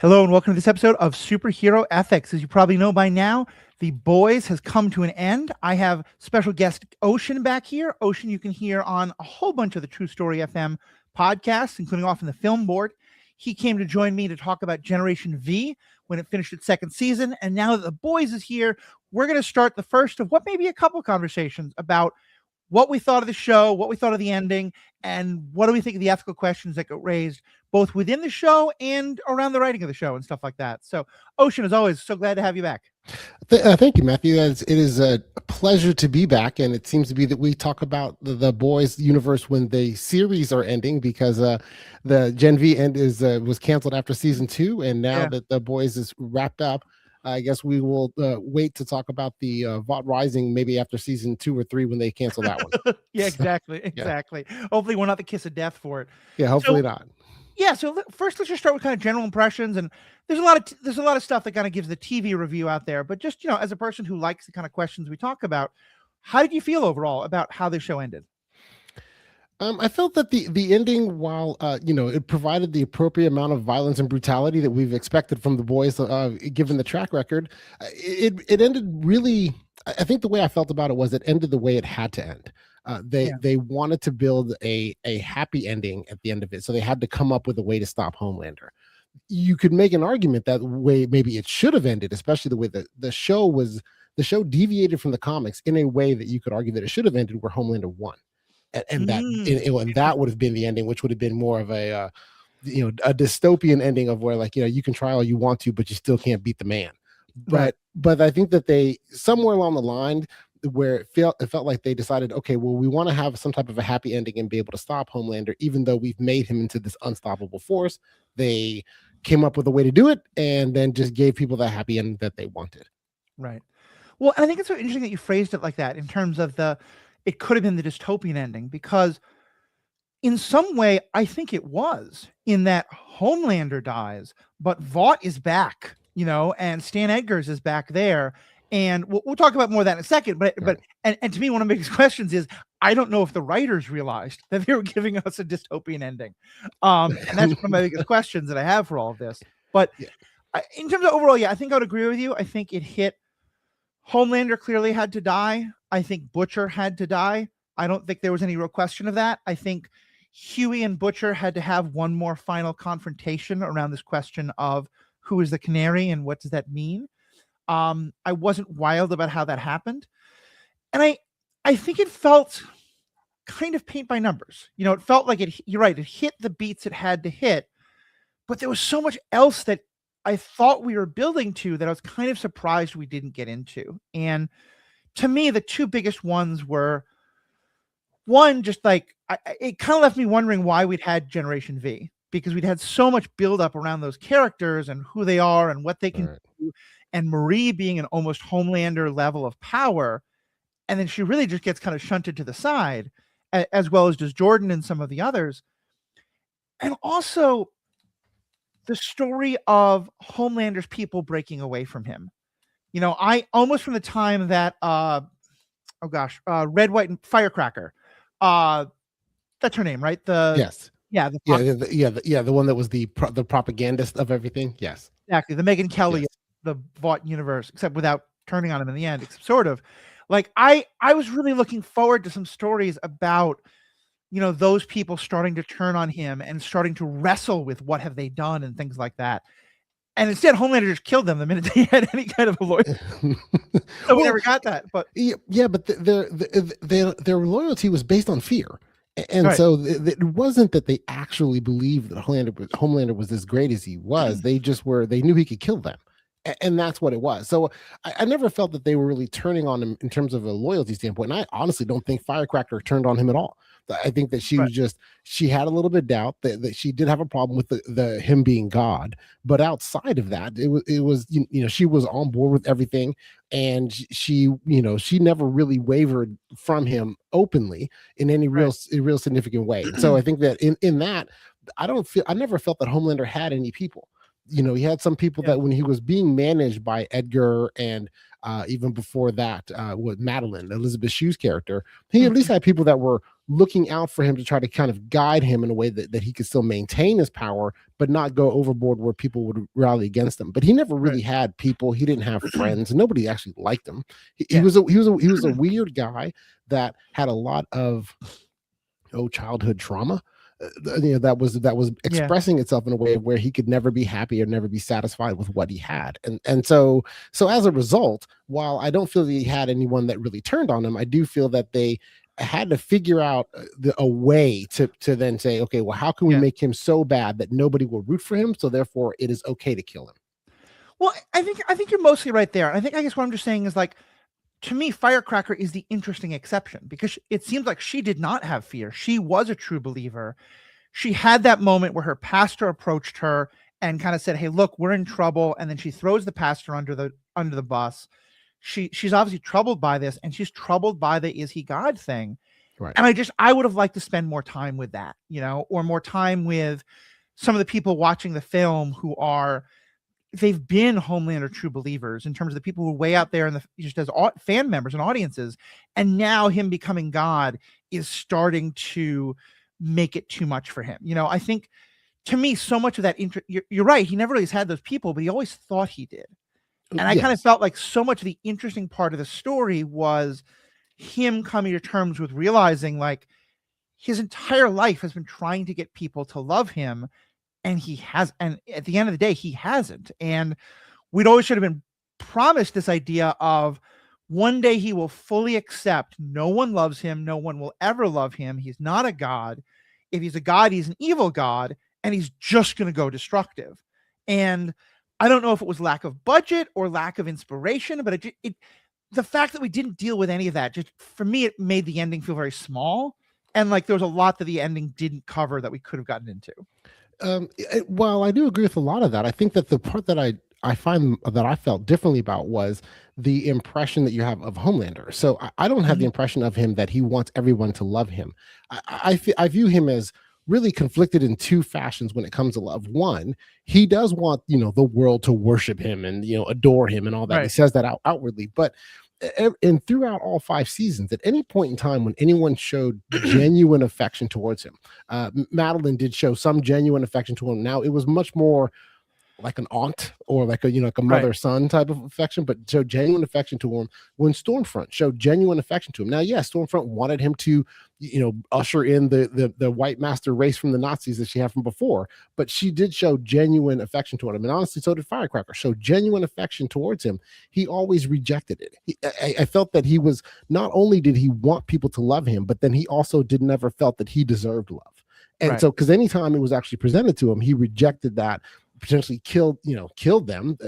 Hello and welcome to this episode of Superhero Ethics. As you probably know by now, The Boys has come to an end. I have special guest Ocean back here. Ocean, you can hear on a whole bunch of the True Story FM podcasts, including Off in the Film Board. He came to join me to talk about Generation V when it finished its second season. And now that The Boys is here, we're going to start the first of what may be a couple conversations about what we thought of the show, what we thought of the ending, and what do we think of the ethical questions that got raised both within the show and around the writing of the show and stuff like that. So, Ocean, as always, so glad to have you back. Thank you, Matthew. It is a pleasure to be back, and it seems to be that we talk about the Boys universe when the series are ending, because the Gen V end was canceled after season 2, and now that the Boys is wrapped up, I guess we will wait to talk about the Vought Rising maybe after season 2 or 3 when they cancel that one. Yeah, exactly. Hopefully we're not the kiss of death for it. Yeah, hopefully not. Yeah, so first let's just start with kind of general impressions, and there's a lot of stuff that kind of gives the TV review out there, but just, as a person who likes the kind of questions we talk about, how did you feel overall about how the show ended? I felt that the ending, while it provided the appropriate amount of violence and brutality that we've expected from the Boys, given the track record, it ended really. I think the way I felt about it was it ended the way it had to end. They wanted to build a happy ending at the end of it, so they had to come up with a way to stop Homelander. You could make an argument that way maybe it should have ended, especially the way that the show deviated from the comics in a way that you could argue that it should have ended where Homelander won. And that would have been the ending, which would have been more of a a dystopian ending of where, like, you can try all you want to, but you still can't beat the man. But I think that they, somewhere along the line, where it felt like they decided, okay, well, we want to have some type of a happy ending and be able to stop Homelander, even though we've made him into this unstoppable force. They came up with a way to do it, and then just gave people the happy ending that they wanted. Right. Well, I think it's so interesting that you phrased it like that, in terms of it could have been the dystopian ending, because in some way, I think it was, in that Homelander dies, but Vought is back, and Stan Edgars is back there. And we'll talk about more of that in a second. But to me, one of the biggest questions is, I don't know if the writers realized that they were giving us a dystopian ending. And that's one of my biggest questions that I have for all of this. But in terms of overall, I think I would agree with you. I think it hit. Homelander clearly had to die. I think Butcher had to die. I don't think there was any real question of that. I think Huey and Butcher had to have one more final confrontation around this question of who is the Canary and what does that mean. I wasn't wild about how that happened. And I think it felt kind of paint by numbers. It felt like you're right, it hit the beats it had to hit, but there was so much else that I thought we were building to that I was kind of surprised we didn't get into. And to me, the two biggest ones were, one, just like, it kind of left me wondering why we'd had Generation V, because we'd had so much buildup around those characters and who they are and what they can do, and Marie being an almost Homelander level of power. And then she really just gets kind of shunted to the side, as well as does Jordan and some of the others. And also the story of Homelander's people breaking away from him. I almost, from the time that Red, White, and Firecracker, that's her name, right? The one that was the propagandist of everything. Yes, exactly. The Megyn Kelly of the Vought universe, except without turning on him in the end, sort of. Like, I was really looking forward to some stories about those people starting to turn on him and starting to wrestle with what have they done and things like that. And instead, Homelander just killed them the minute they had any kind of a loyalty. So we never got that. But but their loyalty was based on fear. And so it wasn't that they actually believed that Homelander was as great as he was. They knew he could kill them. And that's what it was. So I never felt that they were really turning on him in terms of a loyalty standpoint. And I honestly don't think Firecracker turned on him at all. I think that she was she had a little bit of doubt that she did have a problem with the him being God. But outside of that, it was she was on board with everything. And she never really wavered from him openly in any real significant way. So I think that in that, I never felt that Homelander had any people. He had some people that when he was being managed by Edgar and even before that with Madeline, Elizabeth Shue's character, he at least had people that were looking out for him to try to kind of guide him in a way that he could still maintain his power, but not go overboard where people would rally against him. But he never really Right. had people. He didn't have friends, and nobody actually liked him. He Yeah. was he was a weird guy that had a lot of childhood trauma, that was Yeah. expressing itself in a way where he could never be happy or never be satisfied with what he had. And so as a result, while I don't feel that he had anyone that really turned on him, I do feel that they had to figure out a way to then say, okay, well, how can we Yeah. make him so bad that nobody will root for him, so therefore it is okay to kill him. Well, I think you're mostly right there. I guess what I'm just saying is like, to me, Firecracker is the interesting exception because it seems like she did not have fear. She was a true believer. She had that moment where her pastor approached her and kind of said, "Hey, look, we're in trouble," and then she throws the pastor under the bus. She's obviously troubled by this, and she's troubled by the "is he God" thing. Right. And I would have liked to spend more time with that, or more time with some of the people watching the film who are they've been Homelander true believers in terms of the people who are way out there and just as fan members and audiences, and now him becoming God is starting to make it too much for him. I think to me, so much of that you're right. He never really has had those people, but he always thought he did. And I kind of Yes. felt like so much of the interesting part of the story was him coming to terms with realizing like his entire life has been trying to get people to love him, and at the end of the day he hasn't. And we'd always should have been promised this idea of one day he will fully accept no one loves him, no one will ever love him, he's not a god. If he's a god, he's an evil god, and he's just going to go destructive. And I don't know if it was lack of budget or lack of inspiration, but the fact that we didn't deal with any of that, just for me, it made the ending feel very small. And like there was a lot that the ending didn't cover that we could have gotten into. While I do agree with a lot of that, I think that the part that I find that I felt differently about was the impression that you have of Homelander. So I don't have the Mhm. impression of him that he wants everyone to love him. I view him as really conflicted in two fashions when it comes to love. One, he does want the world to worship him and adore him and all that. He Right. says that outwardly, but and throughout all 5 seasons, at any point in time when anyone showed genuine affection towards him, Madeline did show some genuine affection to him. Now it was much more like an aunt or like like a Right. mother son type of affection, but showed genuine affection to him. When Stormfront showed genuine affection to him. Now, yes, Stormfront wanted him to usher in the white master race from the Nazis that she had from before, but she did show genuine affection toward him, and honestly, so did Firecracker. Showed genuine affection towards him. He always rejected it. I felt that he was, not only did he want people to love him, but then he also did never felt that he deserved love. And Right. so, because anytime it was actually presented to him, he rejected that, potentially killed them.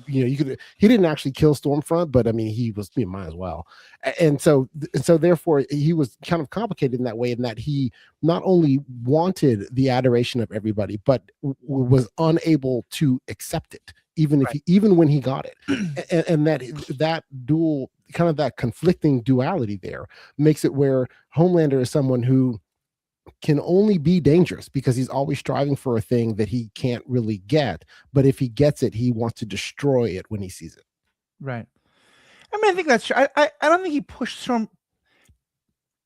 He didn't actually kill Stormfront, but I mean, he might as well. And so therefore he was kind of complicated in that way, in that he not only wanted the adoration of everybody, but was unable to accept it, Right. even when he got it. And that dual, kind of that conflicting duality there, makes it where Homelander is someone who can only be dangerous because he's always striving for a thing that he can't really get. But if he gets it, he wants to destroy it when he sees it. Right. I mean, I think that's true. I don't think he pushed Storm.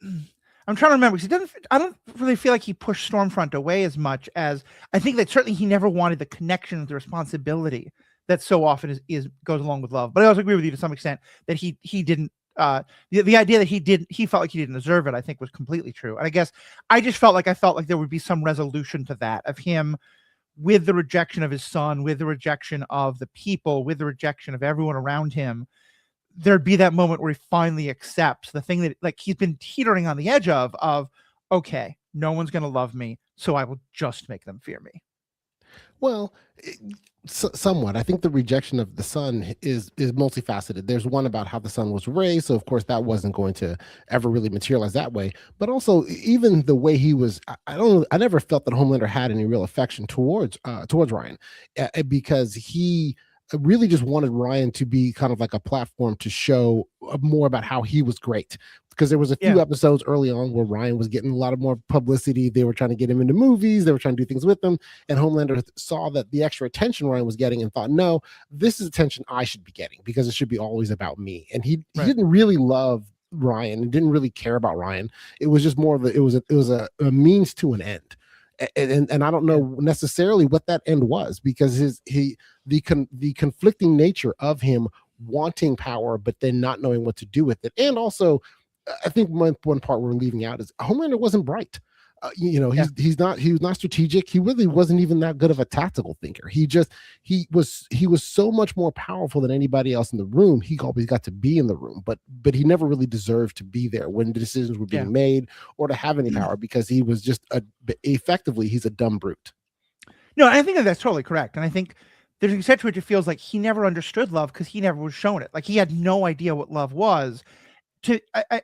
I'm trying to remember because he doesn't. I don't really feel like he pushed Stormfront away as much as I think that certainly he never wanted the connection, the responsibility that so often is goes along with love. But I also agree with you to some extent that he didn't. The idea that he felt like he didn't deserve it, I think was completely true. And I guess I felt like there would be some resolution to that of him with the rejection of his son, with the rejection of the people, with the rejection of everyone around him. There'd be that moment where he finally accepts the thing that like he's been teetering on the edge of okay, no one's going to love me, so I will just make them fear me. Well, somewhat. I think the rejection of the son is multifaceted. There's one about how the son was raised, so of course that wasn't going to ever really materialize that way. But also, even the way he was, I don't know. I never felt that Homelander had any real affection towards Ryan, because he really just wanted Ryan to be kind of like a platform to show more about how he was great. Because there was a few Yeah. episodes early on where Ryan was getting a lot of more publicity. They were trying to get him into movies. They were trying to do things with him. And Homelander saw that the extra attention Ryan was getting and thought, no, this is attention I should be getting because it should be always about me. And he Right. didn't really love Ryan and didn't really care about Ryan. It was just more of a means to an end. And I don't know necessarily what that end was, because the conflicting nature of him wanting power but then not knowing what to do with it. And also, I think one part we're leaving out is Homelander wasn't bright. He was not strategic. He really wasn't even that good of a tactical thinker. He was so much more powerful than anybody else in the room. He always got to be in the room, but he never really deserved to be there when the decisions were being made or to have any power, because he was just effectively he's a dumb brute. No, I think that's totally correct. And I think there's an extent to which it feels like he never understood love because he never was shown it. Like he had no idea what love was.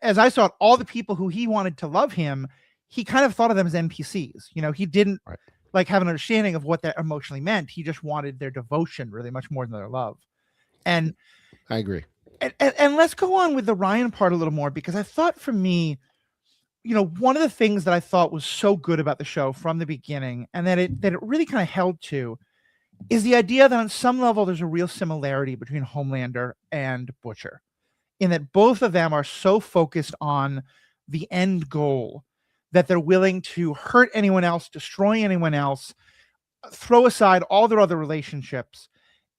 As I saw it, all the people who he wanted to love him, he kind of thought of them as NPCs. He didn't like have an understanding of what that emotionally meant. He just wanted their devotion really much more than their love. And I agree. And let's go on with the Ryan part a little more, because I thought for me, one of the things that I thought was so good about the show from the beginning, and that it really kind of held to, is the idea that on some level there's a real similarity between Homelander and Butcher, in that both of them are so focused on the end goal that they're willing to hurt anyone else, destroy anyone else, throw aside all their other relationships.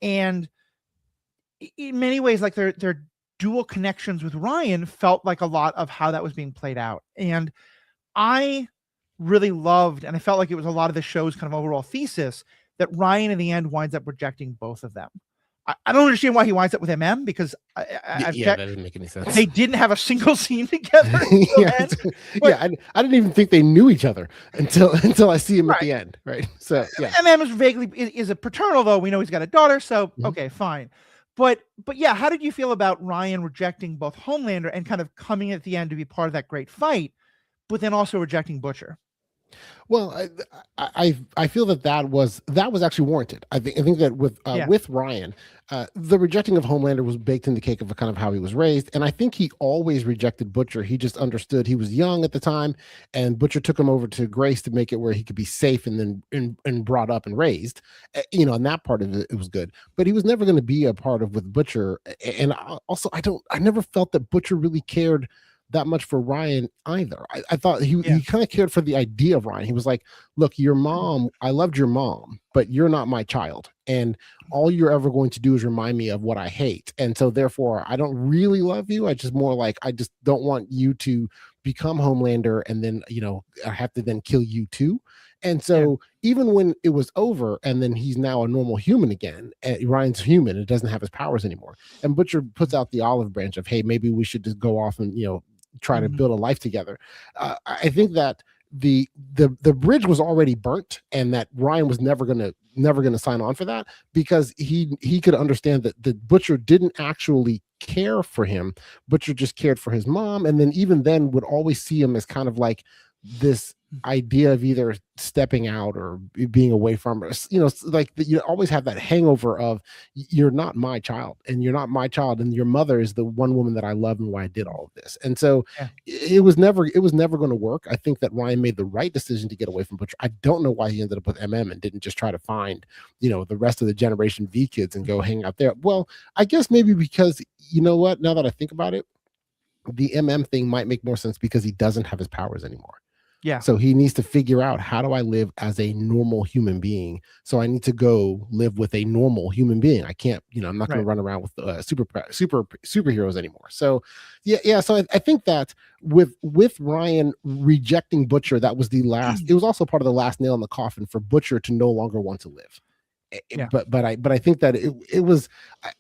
And in many ways, like their dual connections with Ryan felt like a lot of how that was being played out. And I really loved, and I felt like it was a lot of the show's kind of overall thesis, that Ryan in the end winds up rejecting both of them. I don't understand why he winds up with MM, because that doesn't make any sense. They didn't have a single scene together. I didn't even think they knew each other until I see him at the end, right? So yeah, MM is a paternal, though we know he's got a daughter, so okay, fine. But yeah, how did you feel about Ryan rejecting both Homelander and kind of coming at the end to be part of that great fight, but then also rejecting Butcher? Well, I feel that was actually warranted. I think that with Ryan, the rejecting of Homelander was baked in the cake of kind of how he was raised, and I think he always rejected Butcher. He just understood he was young at the time, and Butcher took him over to Grace to make it where he could be safe and then and brought up and raised. And that part of it was good, but he was never going to be a part of with Butcher. And also, I never felt that Butcher really cared that much for Ryan either. I thought he kind of cared for the idea of Ryan. He was like, look, your mom, I loved your mom, but you're not my child. And all you're ever going to do is remind me of what I hate. And so therefore I don't really love you. I just don't want you to become Homelander. And then, I have to then kill you too. And so even when it was over and then he's now a normal human again, Ryan's human, it doesn't have his powers anymore. And Butcher puts out the olive branch of, hey, maybe we should just go off and, try to build a life together. I think that the bridge was already burnt, and that Ryan was never gonna sign on for that, because he could understand that the Butcher didn't actually care for him. Butcher just cared for his mom, and then even then would always see him as kind of like this idea of either stepping out or being away from us. Like you always have that hangover of, you're not my child, and you're not my child, and your mother is the one woman that I love and why I did all of this. And so it was never going to work. I think that Ryan made the right decision to get away from Butcher. I don't know why he ended up with MM and didn't just try to find the rest of the Generation V kids and go hang out there. Well, I guess maybe because, you know what, now that I think about it, the MM thing might make more sense because he doesn't have his powers anymore. Yeah. So he needs to figure out, how do I live as a normal human being? So I need to go live with a normal human being. I can't, I'm not going to run around with superheroes anymore. So yeah. So I think that with Ryan rejecting Butcher, that was the last. It was also part of the last nail in the coffin for Butcher to no longer want to live. But I think that it was,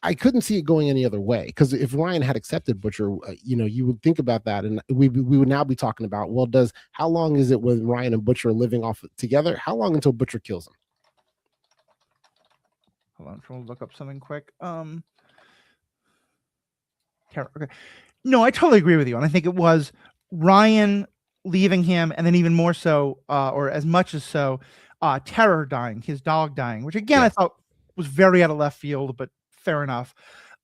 I couldn't see it going any other way, because if Ryan had accepted Butcher, you would think about that, and we would now be talking about, well, how long is it when Ryan and Butcher are living off together? How long until Butcher kills him? Hold on, I'm trying to look up something quick. Okay. No, I totally agree with you, and I think it was Ryan leaving him, and then even more so, or as much as so, Terror dying, his dog dying, which again I thought was very out of left field, but fair enough.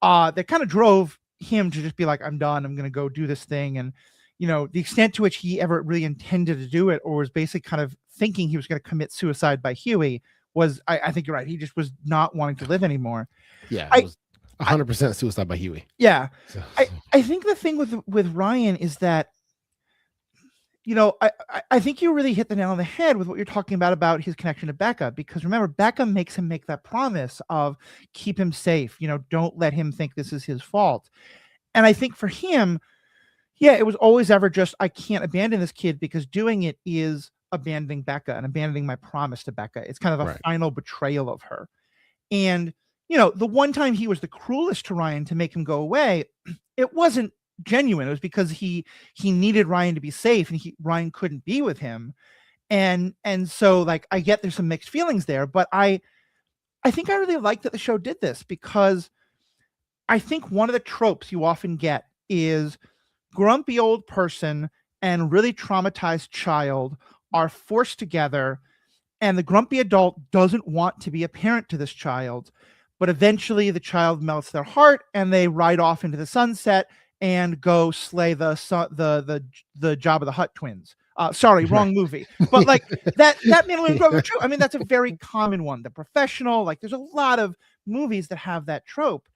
That kind of drove him to just be like, I'm done, I'm going to go do this thing. And the extent to which he ever really intended to do it, or was basically kind of thinking he was going to commit suicide by Huey, was, I think you're right, he just was not wanting to live anymore. Yeah, 100% Suicide by Huey. Yeah. So, I think the thing with Ryan is that, I think you really hit the nail on the head with what you're talking about his connection to Becca, because remember, Becca makes him make that promise of keep him safe, don't let him think this is his fault. And I think for him, yeah, it was always ever just, I can't abandon this kid because doing it is abandoning Becca and abandoning my promise to Becca. It's kind of a right. final betrayal of her. And, the one time he was the cruelest to Ryan to make him go away, it wasn't genuine. It was because he needed Ryan to be safe and Ryan couldn't be with him. And so like I get there's some mixed feelings there, but I think I really like that the show did this, because I think one of the tropes you often get is grumpy old person and really traumatized child are forced together, and the grumpy adult doesn't want to be a parent to this child, but eventually the child melts their heart and they ride off into the sunset and go slay the Jabba the Hutt twins. Sorry, wrong movie. But like that Mandalorian Grogu trope. I mean, that's a very common one. The Professional, like there's a lot of movies that have that trope.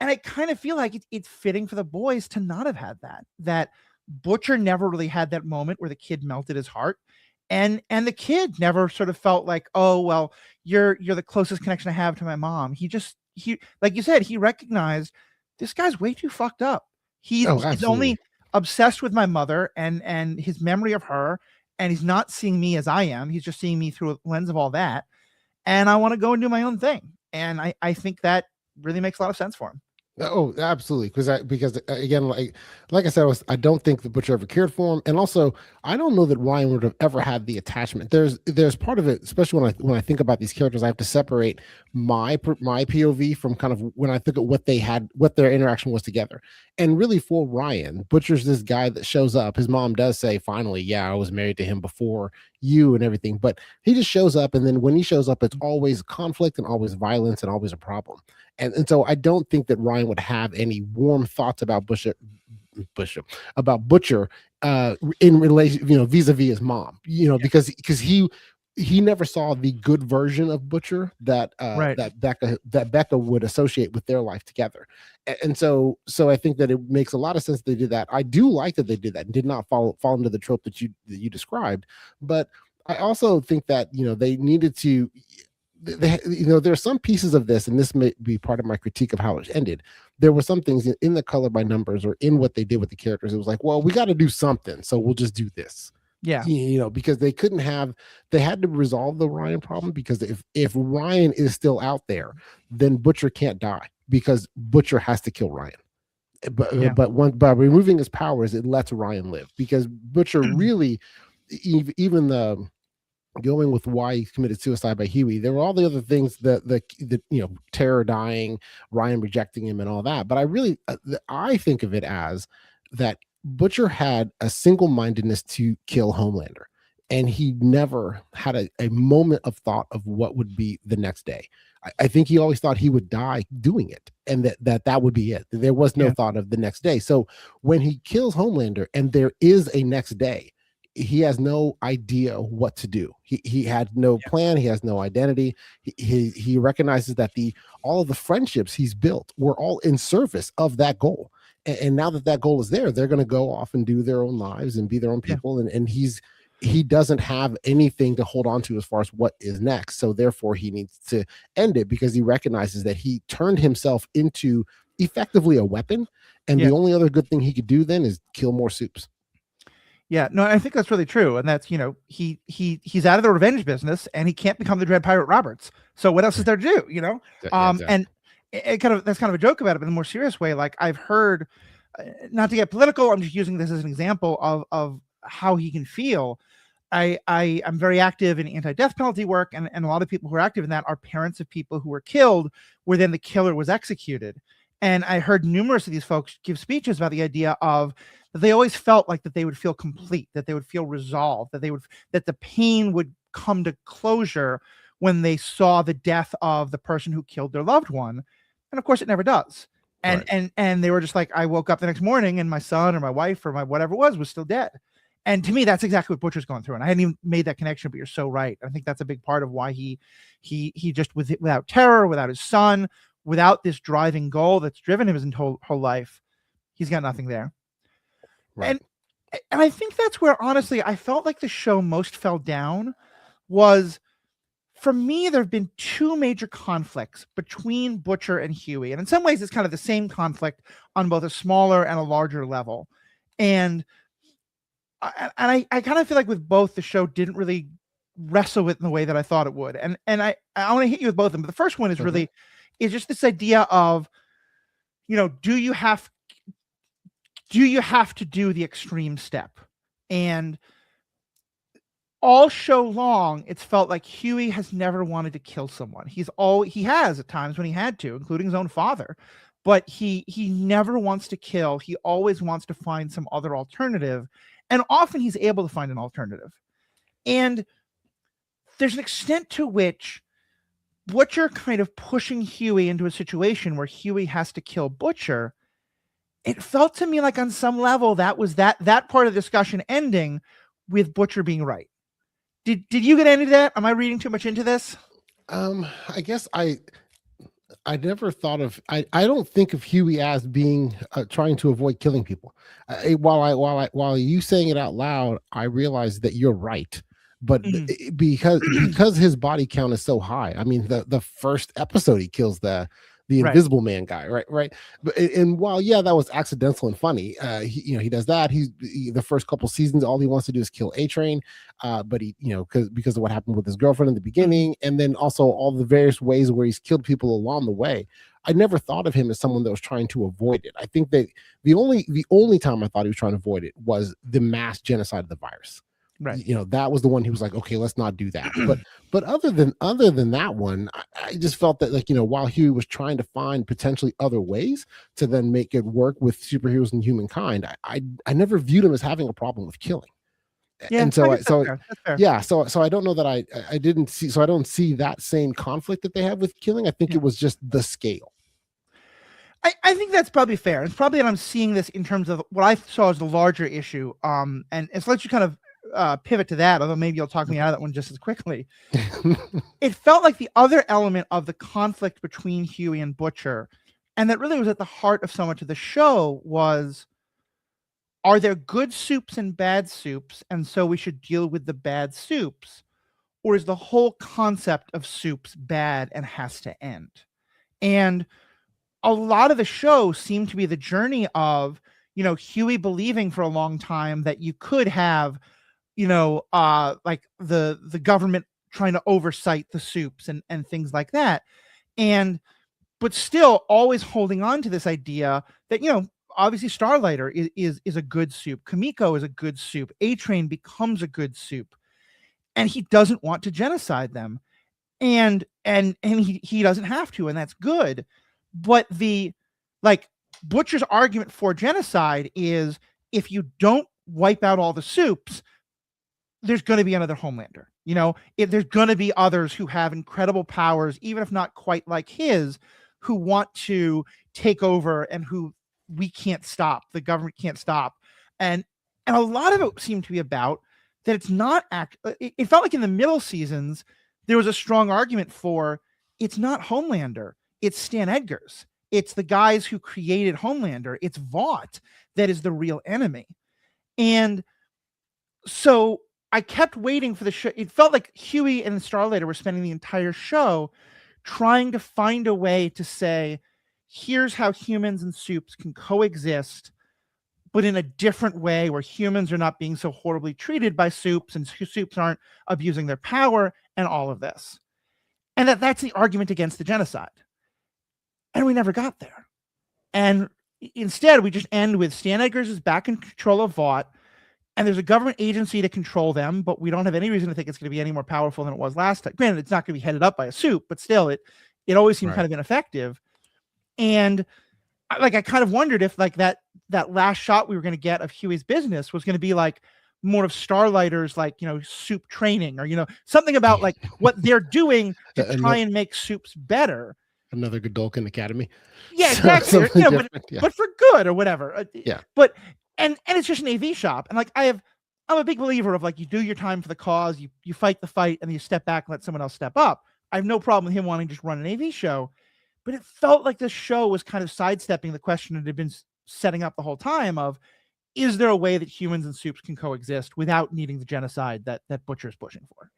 And I kind of feel like it's fitting for the boys to not have had that Butcher never really had that moment where the kid melted his heart. And the kid never sort of felt like, oh, well, you're the closest connection I have to my mom. He like you said, he recognized this guy's way too fucked up. He's only obsessed with my mother and his memory of her, and he's not seeing me as I am. He's just seeing me through a lens of all that. And I want to go and do my own thing. And I think that really makes a lot of sense for him. Oh, absolutely. Because again, like I said, I don't think the Butcher ever cared for him, and also I don't know that Ryan would have ever had the attachment. There's part of it, especially when I think about these characters, I have to separate my POV from kind of when I think of what their interaction was together. And really, for Ryan, Butcher's this guy that shows up. His mom does say, "Finally, yeah, I was married to him before you and everything," but he just shows up, and then when he shows up, it's always conflict and always violence and always a problem. And so I don't think that Ryan would have any warm thoughts about Butcher in relation, vis-a-vis his mom, because he never saw the good version of Butcher that Right. that Becca would associate with their life together. And so I think that it makes a lot of sense they did that. I do like that they did that and did not fall into the trope that you described, but I also think that they needed to. There are some pieces of this, and this may be part of my critique of how it ended. There were some things in the color by numbers or in what they did with the characters. It was like, well, we got to do something, so we'll just do this. Yeah. Because they had to resolve the Ryan problem, because if Ryan is still out there, then Butcher can't die, because Butcher has to kill Ryan. But by removing his powers, it lets Ryan live, because Butcher really, even the going with why he committed suicide by Huey, there were all the other things that the Terror dying, Ryan rejecting him, and all that. But I think of it as that Butcher had a single-mindedness to kill Homelander, and he never had a moment of thought of what would be the next day. I think he always thought he would die doing it, and that would be it. There was no thought of the next day. So when he kills Homelander and there is a next day, he has no idea what to do. He had no plan. He has no identity. He recognizes that all of the friendships he's built were all in service of that goal. And now that goal is there, they're going to go off and do their own lives and be their own people. And he doesn't have anything to hold on to as far as what is next. So therefore he needs to end it, because he recognizes that he turned himself into effectively a weapon. And the only other good thing he could do then is kill more Supes. Yeah, no, I think that's really true, and that's he's out of the revenge business, and he can't become the Dread Pirate Roberts. So what else is there to do? Exactly. And that's kind of a joke about it, but in a more serious way, like I've heard, not to get political, I'm just using this as an example of how he can feel. I'm very active in anti-death penalty work, and a lot of people who are active in that are parents of people who were killed, where then the killer was executed. And I heard numerous of these folks give speeches about the idea of that they always felt like that they would feel complete, that they would feel resolved, that the pain would come to closure when they saw the death of the person who killed their loved one. And of course it never does. And they were just like, I woke up the next morning and my son or my wife or my whatever it was still dead. And to me, that's exactly what Butcher's going through. And I hadn't even made that connection, but you're so right. I think that's a big part of why he just without Terror, without his son, without this driving goal that's driven him his whole life, he's got nothing there. Right. And I think that's where, honestly, I felt like the show most fell down was, for me, there have been two major conflicts between Butcher and Huey. And in some ways, it's kind of the same conflict on both a smaller and a larger level. And I kind of feel like with both, the show didn't really wrestle with in the way that I thought it would. And I want to hit you with both of them. But the first one is really, is just this idea of, do you have to do the extreme step? And all show long, it's felt like Huey has never wanted to kill someone. He has at times when he had to, including his own father, but he never wants to kill. He always wants to find some other alternative. And often he's able to find an alternative. And there's an extent to which Butcher kind of pushing Huey into a situation where Huey has to kill Butcher. It felt to me like on some level that was that part of the discussion ending with Butcher being right. Did you get into that? Am I reading too much into this? I guess I never thought of, I don't think of Huey as being trying to avoid killing people. While you saying it out loud, I realize that you're right. But because his body count is so high, I mean, the first episode he kills the Invisible Man guy, right? But and while that was accidental and funny, he does that. The first couple seasons, all he wants to do is kill A-Train, but he because of what happened with his girlfriend in the beginning, and then also all the various ways where he's killed people along the way. I never thought of him as someone that was trying to avoid it. I think that the only time I thought he was trying to avoid it was the mass genocide of the virus. Right. That was the one he was like, okay, let's not do that. But other than that one, I just felt that, like, while Huey was trying to find potentially other ways to then make it work with superheroes and humankind, I never viewed him as having a problem with killing. Yeah, and so that's fair. yeah, so I don't know that I didn't see, so I don't see that same conflict that they have with killing. I think it was just the scale. I think that's probably fair. It's probably that I'm seeing this in terms of what I saw as the larger issue. And it's let you kind of pivot to that, although maybe you'll talk me out of that one just as quickly. It felt like the other element of the conflict between Huey and Butcher, and that really was at the heart of so much of the show, was, are there good soups and bad soups, and so we should deal with the bad soups? Or is the whole concept of soups bad and has to end? And a lot of the show seemed to be the journey of, Huey believing for a long time that you could have, like the government trying to oversight the soups and things like that. But still always holding on to this idea that, obviously Starlighter is a good soup. Kimiko is a good soup. A-Train becomes a good soup, and he doesn't want to genocide them. And he doesn't have to, and that's good. But Butcher's argument for genocide is, if you don't wipe out all the soups, there's going to be another Homelander. If there's going to be others who have incredible powers, even if not quite like his, who want to take over and who we can't stop, the government can't stop. And a lot of it seemed to be about that it's not it felt like in the middle seasons, there was a strong argument for, it's not Homelander, it's Stan Edgar's. It's the guys who created Homelander. It's Vought that is the real enemy. And so I kept waiting for the show. It felt like Huey and Starlighter were spending the entire show trying to find a way to say, here's how humans and soups can coexist, but in a different way, where humans are not being so horribly treated by soups and soups aren't abusing their power and all of this. And that's the argument against the genocide. And we never got there. And instead, we just end with Stan Edgar's is back in control of Vought, and there's a government agency to control them, but we don't have any reason to think it's going to be any more powerful than it was last time. Granted, it's not going to be headed up by a soup, but still, it always seemed kind of ineffective. And I kind of wondered if that last shot we were going to get of Huey's business was going to be like more of Starlighter's, soup training, or something about like what they're doing to try and make soups better. Another Godolkin Academy. Yeah, exactly. But for good or whatever. Yeah. But and it's just an AV shop. And I'm a big believer of, you do your time for the cause, you fight the fight, and you step back and let someone else step up. I have no problem with him wanting to just run an AV show. but it felt like the show was kind of sidestepping the question it had been setting up the whole time of, is there a way that humans and Supes can coexist without needing the genocide that Butcher's pushing for?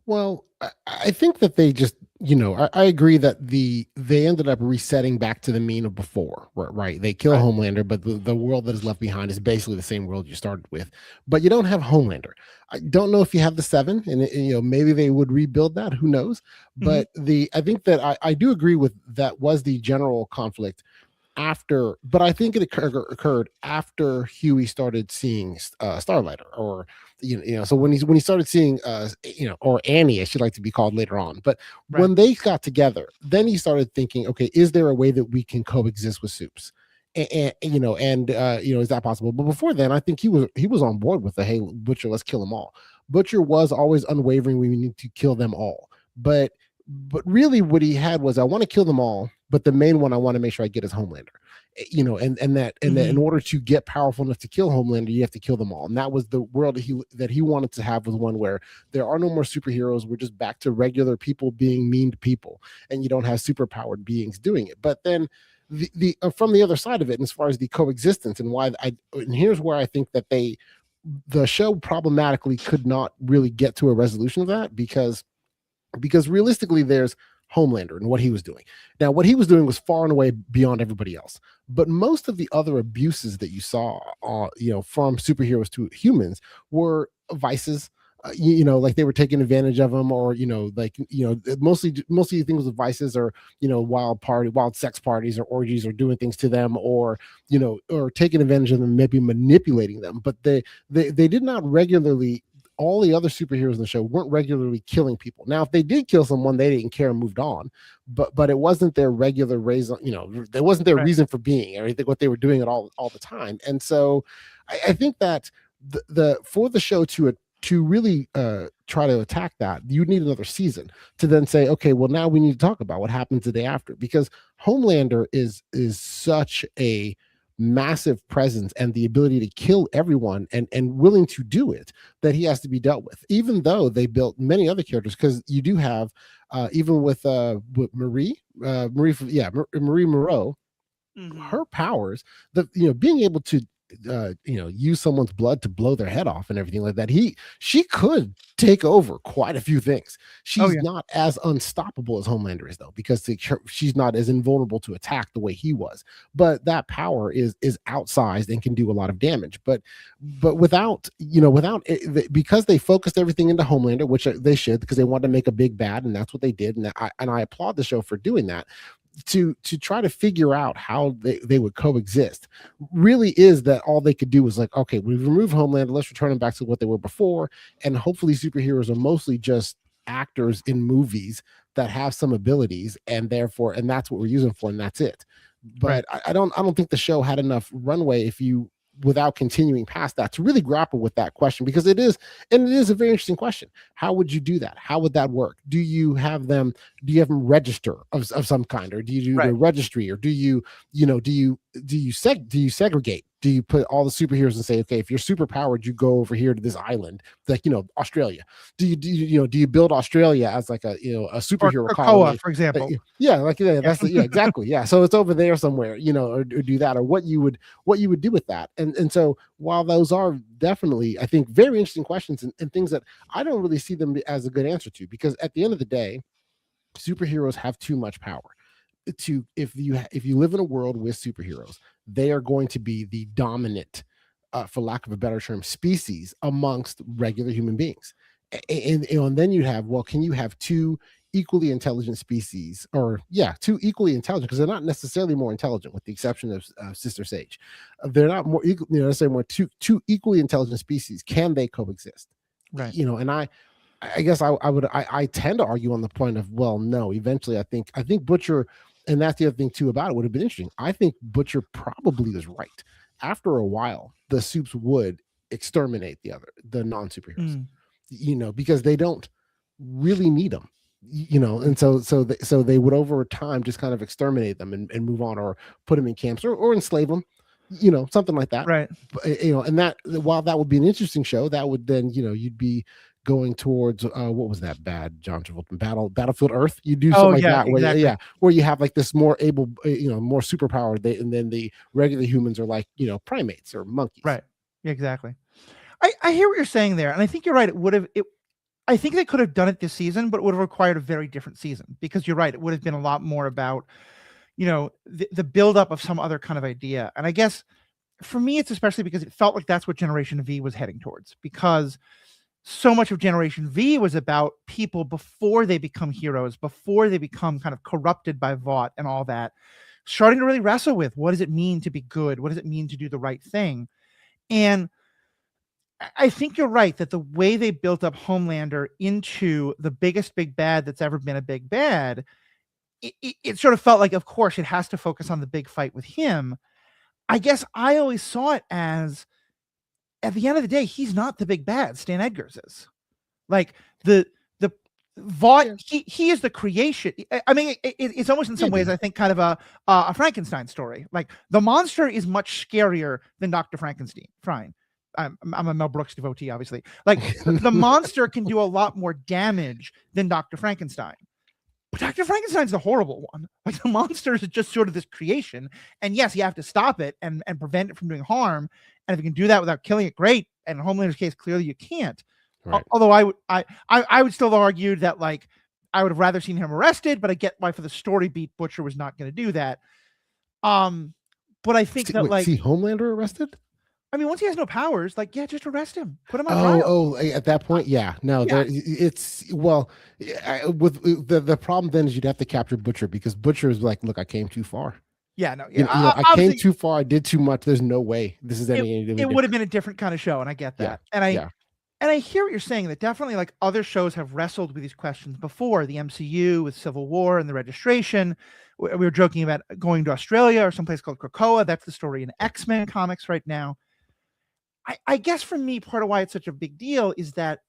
Well, I think that they just, I agree that they ended up resetting back to the mean of before, right? They kill Right. Homelander, but the world that is left behind is basically the same world you started with. But you don't have Homelander. I don't know if you have the Seven, and maybe they would rebuild that. Who knows? Mhm. But I think that I do agree with that was the general conflict after, but I think it occurred after Huey started seeing Starlighter, or so when he started seeing or Annie, as she like to be called later on. But Right. when they got together, then he started thinking, okay, is there a way that we can coexist with Supes? Is that possible? But before then, I think he was on board with the, hey, Butcher, let's kill them all. Butcher was always unwavering. We need to kill them all, but really what he had was, I want to kill them all, but the main one I want to make sure I get is Homelander. And that in Mhm. order to get powerful enough to kill Homelander, you have to kill them all. And that was the world that he wanted to have, was one where there are no more superheroes. We're just back to regular people being mean to people, and you don't have superpowered beings doing it. But then the from the other side of it, and as far as the coexistence, and here's where I think that the show problematically could not really get to a resolution of that, because realistically, there's Homelander and what he was doing. Now, what he was doing was far and away beyond everybody else. But most of the other abuses that you saw, from superheroes to humans, were vices. Like they were taking advantage of them, or mostly things with vices, or wild sex parties or orgies, or doing things to them, or taking advantage of them, maybe manipulating them. But they did not regularly, all the other superheroes in the show weren't regularly killing people. Now, if they did kill someone, they didn't care and moved on. But it wasn't their regular reason. There wasn't their Right. reason for being, or anything, what they were doing at all the time. And so, I think that the for the show to really try to attack that, you need another season to then say, okay, well, now we need to talk about what happens the day after, because Homelander is such a massive presence and the ability to kill everyone, and willing to do it, that he has to be dealt with, even though they built many other characters. Because you do have, even with Marie Moreau, Mhm. her powers, being able to use someone's blood to blow their head off and everything like that. She could take over quite a few things. Oh, She's yeah. not as unstoppable as Homelander is, though, because she's not as invulnerable to attack the way he was. But that power is outsized and can do a lot of damage. But because they focused everything into Homelander, which they should, because they wanted to make a big bad, and that's what they did. And I applaud the show for doing that, to try to figure out how they would coexist. Really, is that all they could do was like, okay, we've removed Homelander, let's return them back to what they were before. And hopefully superheroes are mostly just actors in movies that have some abilities, and that's what we're using for, and that's it. Right. But I don't think the show had enough runway, if you without continuing past that, to really grapple with that question, because it is a very interesting question. How would you do that? How would that work? Do you have them register of some kind, or do you do Right. the registry, or do you segregate? Do you put all the superheroes and say, okay, if you're super powered, you go over here to this island, like Australia? Do you build Australia as like a Or superhero Krakoa, colony? for example. Yeah, like, yeah, Yeah. yeah, exactly, yeah. So it's over there somewhere, or do that, or what you would do with that. And so, while those are definitely, I think, very interesting questions, and things that I don't really see them as a good answer to, because at the end of the day, superheroes have too much power. If you live in a world with superheroes, they are going to be the dominant, for lack of a better term, species amongst regular human beings. And then you have, well, can you have two equally intelligent species, or yeah, two equally intelligent, because they're not necessarily more intelligent, with the exception of Sister Sage. They're not more equal, necessarily more, two equally intelligent species, can they coexist? Right. And I guess I tend to argue on the point of, well, no, eventually I think Butcher, and that's the other thing too about it, would have been interesting. I think Butcher probably was right. After a while, the Supes would exterminate the non-superheroes, Mm. because they don't really need them, and so they would over time just kind of exterminate them, and move on, or put them in camps, or enslave them. something like that. Right. And that, while that would be an interesting show, that would then, you'd be going towards what was that bad John Travolta Battlefield Earth. You do Oh something like yeah, that where, exactly. where you have like this more able, more superpowered, and then the regular humans are like, primates or monkeys. Right. Yeah, exactly. I hear what you're saying there, and I think you're right. I think they could have done it this season, but it would have required a very different season, because you're right. It would have been a lot more about, the buildup of some other kind of idea. And I guess for me, it's especially because it felt like that's what Generation V was heading towards, because so much of Generation V was about people before they become heroes, before they become kind of corrupted by Vought and all that, starting to really wrestle with, what does it mean to be good? What does it mean to do the right thing? And I think you're right that the way they built up Homelander into the biggest big bad that's ever been a big bad, it sort of felt like, of course, it has to focus on the big fight with him. I guess I always saw it as, at the end of the day, he's not the big bad. Stan Edgars is. Like the Vought, Yeah. he is the creation. I mean, it's almost in some ways, I think, kind of a Frankenstein story. Like, the monster is much scarier than Dr. Frankenstein. Fine. I'm a Mel Brooks devotee, obviously. Like, the monster can do a lot more damage than Dr. Frankenstein. But Dr. Frankenstein's the horrible one. Like, the monster is just sort of this creation. And yes, you have to stop it and prevent it from doing harm. And if you can do that without killing it, great. And in Homelander's case, clearly you can't. Right. Although I would still argue that, like, I would have rather seen him arrested, but I get why for the story beat Butcher was not going to do that. But I think that, like, see Homelander arrested? I mean, once he has no powers, like, yeah, just arrest him, put him on trial. Oh, at that point, yeah. No, Yeah. it's, well, with the problem then is you'd have to capture Butcher, because Butcher is like, look, I came too far. Yeah, no, yeah. I came too far. I did too much. There's no way this is any It would have been a different kind of show, and I get that. Yeah. And I hear what you're saying, that definitely, like, other shows have wrestled with these questions before. The MCU with Civil War and the registration. We were joking about going to Australia or someplace called Krakoa. That's the story in X-Men comics right now. I guess for me, part of why it's such a big deal is that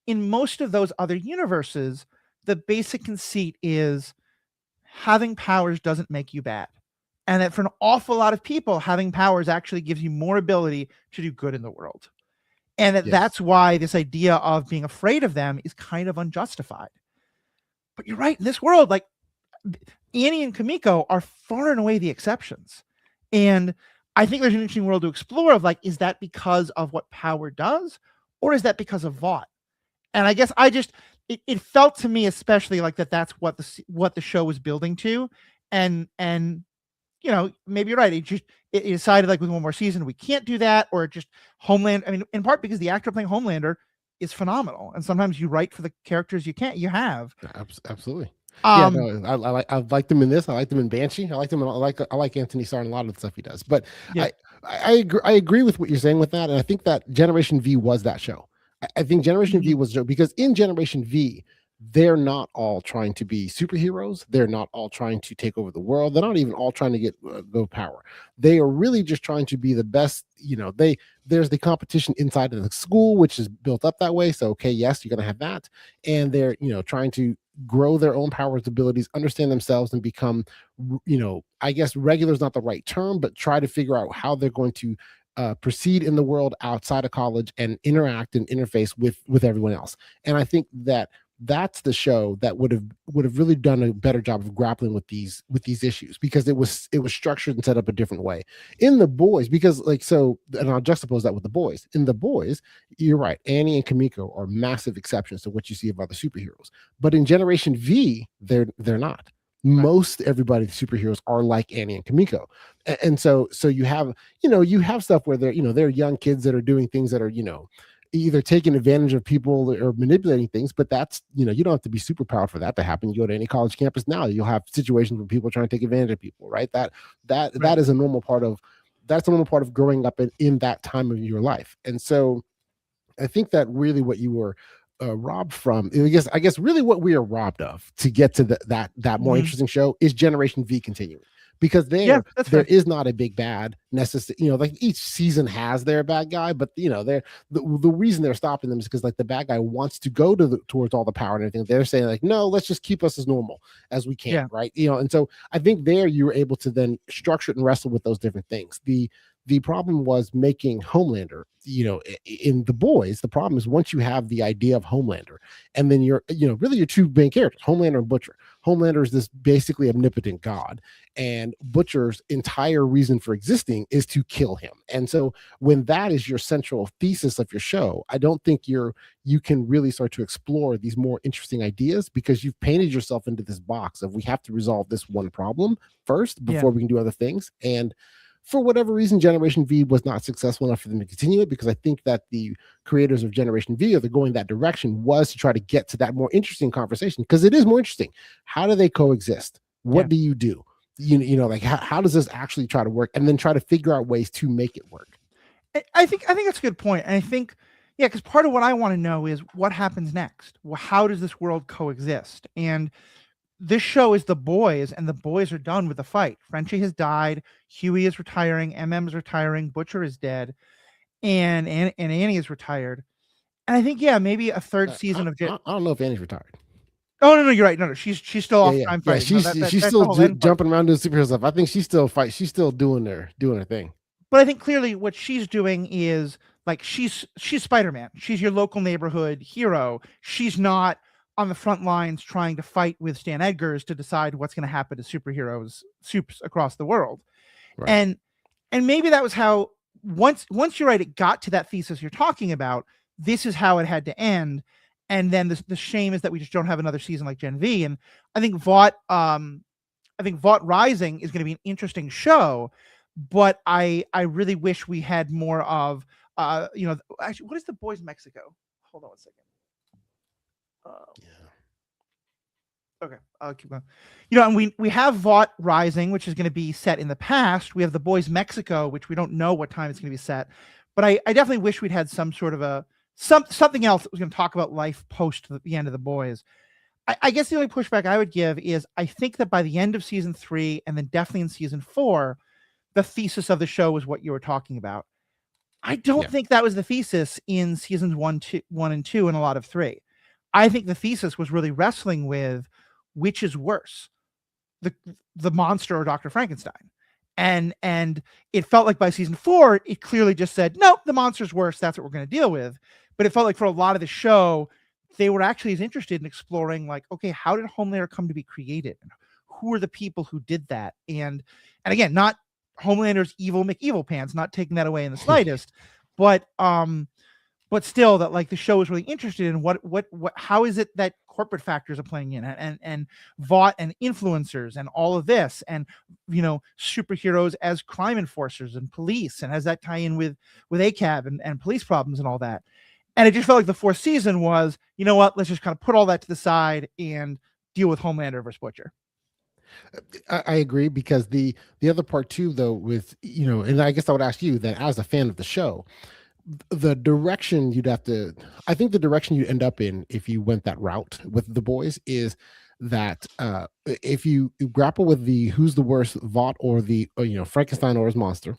in most of those other universes, the basic conceit is having powers doesn't make you bad. And that for an awful lot of people, having powers actually gives you more ability to do good in the world. And that's why this idea of being afraid of them is kind of unjustified. But you're right, in this world, like, Annie and Kimiko are far and away the exceptions. And I think there's an interesting world to explore of, like, is that because of what power does, or is that because of Vought? And I guess it felt to me especially like that's what the show was building to. And maybe you're right. It decided, like, with one more season, we can't do that, or just Homeland. I mean, in part because the actor playing Homelander is phenomenal. And sometimes you write for the characters you have. Absolutely. I liked him in this. I liked him in Banshee. I like Anthony Starr and a lot of the stuff he does. But yeah. I agree with what you're saying with that, and I think that Generation V was that show. I think Generation V was, because in Generation V, they're not all trying to be superheroes. They're not all trying to take over the world. They're not even all trying to get go power. They are really just trying to be the best. There's the competition inside of the school, which is built up that way. So, okay, yes, you're going to have that. And they're, trying to grow their own powers, abilities, understand themselves, and become, I guess regular is not the right term, but try to figure out how they're going to proceed in the world outside of college and interact and interface with everyone else. And I think that's the show that would have really done a better job of grappling with these issues, because it was structured and set up a different way. In The Boys, because, like, so, and I'll juxtapose that with The Boys. In The Boys, you're right, Annie and Kimiko are massive exceptions to what you see of other superheroes. But in Generation V, they're not. Most everybody, the superheroes, are like Annie and Kimiko. And so you have stuff where they're young kids that are doing things that are, either taking advantage of people or manipulating things, but that's, you don't have to be super powered for that to happen. You go to any college campus now, you'll have situations where people are trying to take advantage of people, right? That is a normal part of growing up in that time of your life. And so I think that really what you were robbed from, I guess really what we are robbed of to get to that more interesting show is Generation V continuing. because Yeah, that's there fair. is not a big bad necessary. Like each season has their bad guy, but they're the reason they're stopping them is because like the bad guy wants to go towards all the power and everything. They're saying like, no, let's just keep us as normal as we can, Yeah. right? And so I think there you were able to then structure it and wrestle with those different things. The problem was making Homelander, in The Boys. The problem is once you have the idea of Homelander, and then you're, really your two main characters, Homelander and Butcher. Homelander is this basically omnipotent god, and Butcher's entire reason for existing is to kill him. And so when that is your central thesis of your show, I don't think you can really start to explore these more interesting ideas, because you've painted yourself into this box of we have to resolve this one problem first Yeah. before we can do other things. And for whatever reason, Generation V was not successful enough for them to continue it, because I think that the creators of Generation V, or they're going that direction, was to try to get to that more interesting conversation, because it is more interesting. How do they coexist? What Yeah. do you do? Like how does this actually try to work, and then try to figure out ways to make it work. I think that's a good point. And I think, yeah, because part of what I want to know is what happens next. How does this world coexist? And this show is The Boys, and The Boys are done with the fight. Frenchie has died, Huey is retiring, MM is retiring, Butcher is dead, and Annie is retired. And I think, yeah, maybe a third season of I don't know if Annie's retired. Oh no, you're right. No, she's still off time Yeah, fighting. she's still jumping around doing superhero stuff. I think she's still doing her thing. But I think clearly what she's doing is like she's Spider-Man. She's your local neighborhood hero. She's not on the front lines trying to fight with Stan Edgars to decide what's going to happen to superheroes across the world. Right. And maybe that was how once you're right, it got to that thesis you're talking about. This is how it had to end. And then the shame is that we just don't have another season like Gen V. And I think Vought Rising is going to be an interesting show, but I really wish we had more of actually, what is The Boys Mexico? Hold on one second. Okay, I'll keep going. And we have Vought Rising, which is going to be set in the past. We have The Boys Mexico, which we don't know what time it's going to be set. But I definitely wish we'd had some sort of something else that was going to talk about life post the end of The Boys. I guess the only pushback I would give is I think that by the end of season 3, and then definitely in season 4, the thesis of the show was what you were talking about. I don't think that was the thesis in seasons 1 and 2 and a lot of 3. I think the thesis was really wrestling with which is worse, the monster or Dr. Frankenstein. And it felt like by season 4, it clearly just said, no, the monster's worse. That's what we're going to deal with. But it felt like for a lot of the show, they were actually as interested in exploring, like, okay, how did Homelander come to be created? And who are the people who did that? And again, not Homelander's evil McEvil pants, not taking that away in the slightest, but still that like the show is really interested in what how is it that corporate factors are playing in, and Vought and influencers and all of this, and superheroes as crime enforcers and police, and has that tie in with ACAB and police problems and all that. And it just felt like the 4th season was, you know what, let's just kind of put all that to the side and deal with Homelander versus Butcher. I agree, because the other part too, though, with and I guess I would ask you that as a fan of the show, the direction I think the direction you end up in if you went that route with The Boys is that if you grapple with the who's the worst, Vought or Frankenstein or his monster,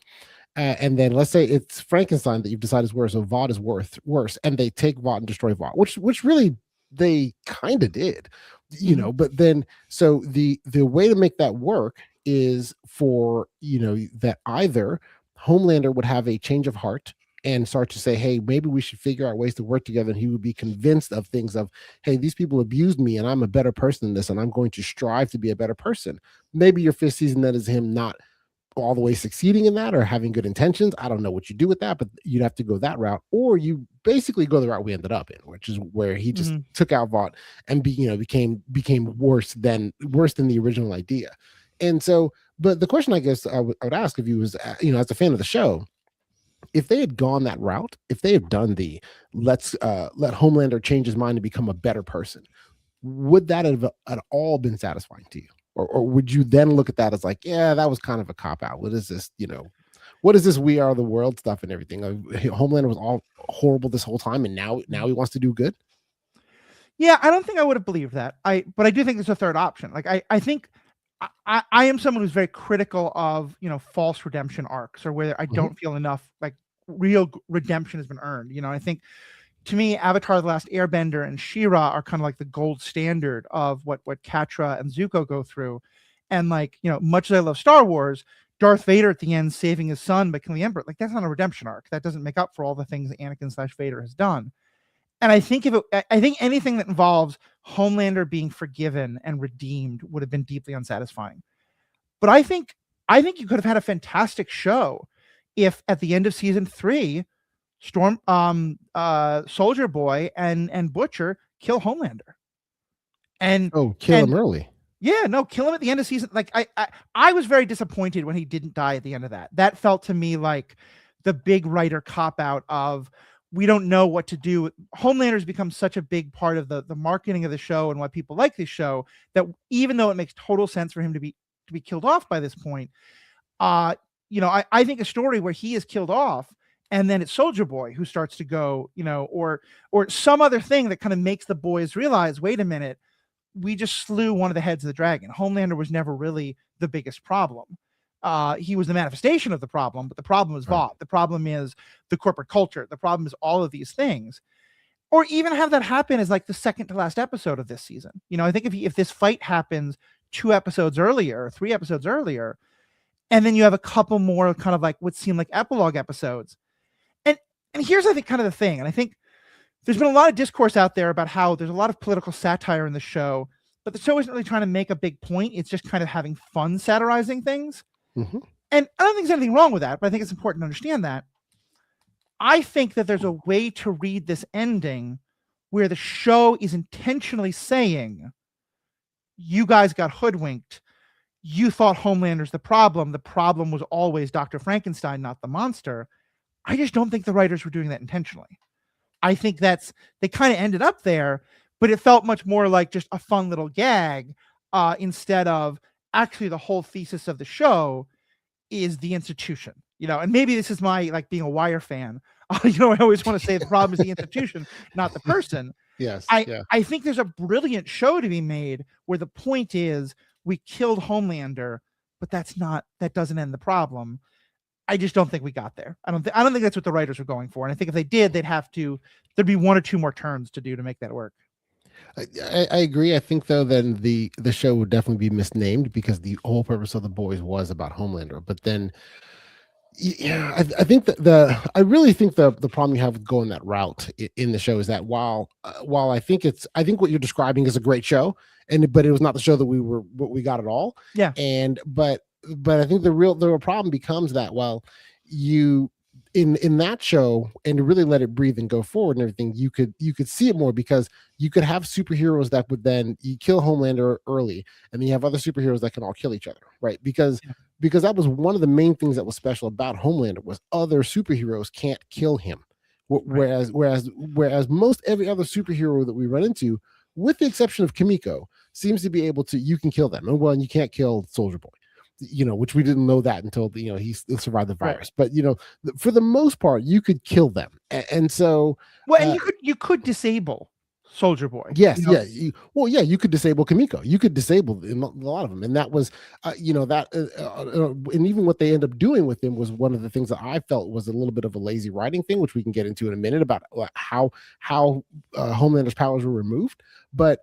and then let's say it's Frankenstein that you've decided is worse, so Vought is worse, and they take Vought and destroy Vought, which really they kind of did, but then so the way to make that work is for that either Homelander would have a change of heart and start to say, hey, maybe we should figure out ways to work together, and he would be convinced of things of, hey, these people abused me and I'm a better person than this, and I'm going to strive to be a better person. Maybe your 5th season, that is him not all the way succeeding in that or having good intentions. I don't know what you do with that, but you'd have to go that route, or you basically go the route we ended up in, which is where he just took out Vought and became worse than the original idea. And so, but the question I guess I would ask of you is, as a fan of the show, if they had gone that route, if they had done the let's let Homelander change his mind and become a better person, would that have at all been satisfying to you? Or would you then look at that as like, yeah, that was kind of a cop-out? What is this, what is this We Are the World stuff and everything? Homelander was all horrible this whole time, and now he wants to do good? Yeah, I don't think I would have believed that. But I do think there's a third option. Like I think I am someone who's very critical of, false redemption arcs, or where I Mhm. don't feel enough like real redemption has been earned. I think, to me, Avatar: The Last Airbender and She-Ra are kind of like the gold standard of what Catra and Zuko go through. And like, much as I love Star Wars, Darth Vader at the end saving his son by killing the Emperor, like that's not a redemption arc. That doesn't make up for all the things that Anakin/Vader has done. And I think I think anything that involves Homelander being forgiven and redeemed would have been deeply unsatisfying. But I think you could have had a fantastic show if at the end of season 3, Soldier Boy and Butcher kill Homelander. And Oh, kill him and early. yeah, no, kill him at the end of season. Like I was very disappointed when he didn't die at the end of that. That felt to me like the big writer cop out of, we don't know what to do. Homelander's become such a big part of the marketing of the show and why people like this show, that even though it makes total sense for him to be killed off by this point, I think a story where he is killed off and then it's Soldier Boy who starts to go, or some other thing that kind of makes the boys realize, wait a minute, we just slew one of the heads of the dragon. Homelander was never really the biggest problem. He was the manifestation of the problem, but the problem is Right. Vought. The problem is the corporate culture. The problem is all of these things. Or even have that happen as like the second to last episode of this season. I think if this fight happens 2 episodes earlier, 3 episodes earlier, and then you have a couple more kind of like what seem like epilogue episodes. And here's, I think, kind of the thing. And I think there's been a lot of discourse out there about how there's a lot of political satire in the show, but the show isn't really trying to make a big point. It's just kind of having fun satirizing things. Mhm. And I don't think there's anything wrong with that, but I think it's important to understand that. I think that there's a way to read this ending where the show is intentionally saying, you guys got hoodwinked. You thought Homelander's the problem. The problem was always Dr. Frankenstein, not the monster. I just don't think the writers were doing that intentionally. I think they kind of ended up there, but it felt much more like just a fun little gag, instead of actually the whole thesis of the show is the institution. And maybe this is my like being a Wire fan. I always want to say the problem is the institution, not the person. Yes. I Yeah. I think there's a brilliant show to be made where the point is we killed Homelander, but that doesn't end the problem. I just don't think we got there. I don't think that's what the writers were going for. And I think if they did, there'd be 1 or 2 more turns to do to make that work. I agree. I think though then the show would definitely be misnamed because the whole purpose of the boys was about Homelander. But then yeah, I think that I really think the problem you have with going that route in the show is that while I think what you're describing is a great show, but it was not the show that we got at all. Yeah. And but I think the real problem becomes that, well, you in that show, and to really let it breathe and go forward and everything, you could see it more because you could have superheroes that would then you kill Homelander early, and then you have other superheroes that can all kill each other, right? Because Yeah. that was one of the main things that was special about Homelander was other superheroes can't kill him. Right. Whereas most every other superhero that we run into, with the exception of Kimiko, seems to be able to, you can kill them. And well, you can't kill Soldier Boy, which we didn't know that until he survived the Right. virus. But for the most part, you could kill them, and so Well, and you could disable Soldier Boy. yes, yeah. You could disable Kamiko. You could disable a lot of them, and that was, and even what they end up doing with him was one of the things that I felt was a little bit of a lazy writing thing, which we can get into in a minute about how Homelander's powers were removed, but